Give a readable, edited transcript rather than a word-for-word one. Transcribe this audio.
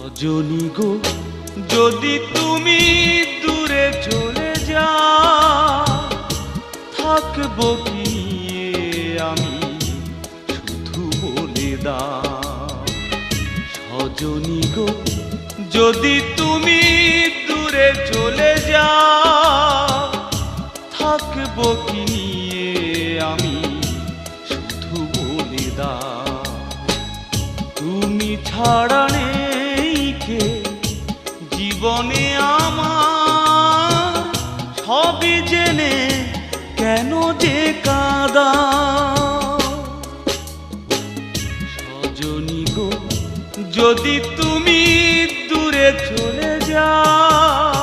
রজনী গো, যদি তুমি দূরে চলে যাও, থাকবো কি আমি শুধু বলে দাও। সজনী গো, যদি তুমি দূরে চলে যাও, থাকবো কি আমি শুধু বলে দাও। তুমি ছাড়া নেই কে জীবনে আমার, সবই জেনে কেন যে কাঁদা। সজনী গো, যদি তুমি দূরে চলে যাও।